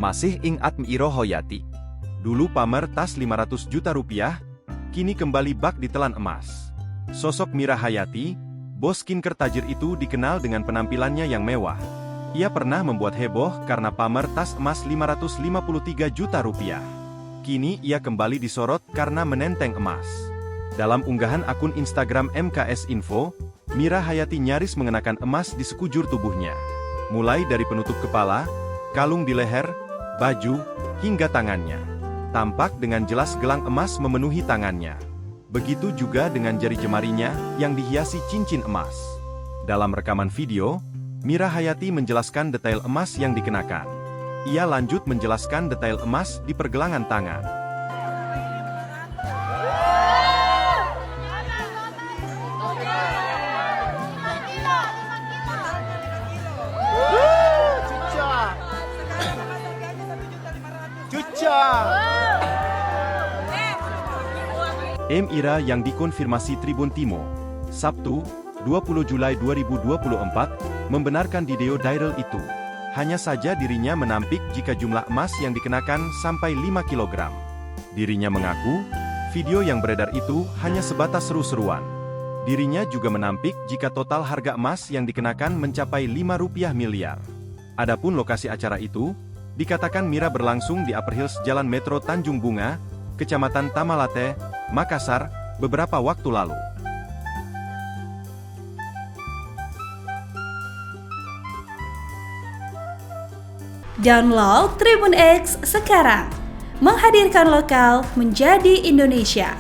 Masih ingat Mira Hayati? Dulu pamer tas 500 juta rupiah, kini kembali bak ditelan emas. Sosok Mira Hayati, bos skincare tajir itu dikenal dengan penampilannya yang mewah. Ia pernah membuat heboh karena pamer tas emas 553 juta rupiah. Kini ia kembali disorot karena menenteng emas. Dalam unggahan akun Instagram MKS Info, Mira Hayati nyaris mengenakan emas di sekujur tubuhnya. Mulai dari penutup kepala, kalung di leher, baju, hingga tangannya. Tampak dengan jelas gelang emas memenuhi tangannya. Begitu juga dengan jari jemarinya yang dihiasi cincin emas. Dalam rekaman video, Mira Hayati menjelaskan detail emas yang dikenakan. Ia lanjut menjelaskan detail emas di pergelangan tangan. Mira yang dikonfirmasi Tribun Timo, Sabtu, 20 Julai 2024, membenarkan video viral itu. Hanya saja dirinya menampik jika jumlah emas yang dikenakan sampai 5 kg. Dirinya mengaku, video yang beredar itu hanya sebatas seru-seruan. Dirinya juga menampik jika total harga emas yang dikenakan mencapai 5 rupiah miliar. Adapun lokasi acara itu, dikatakan Mira berlangsung di Upper Hills Jalan Metro Tanjung Bunga, Kecamatan Tamalate, Makassar, beberapa waktu lalu. Download Tribun X sekarang, menghadirkan lokal menjadi Indonesia.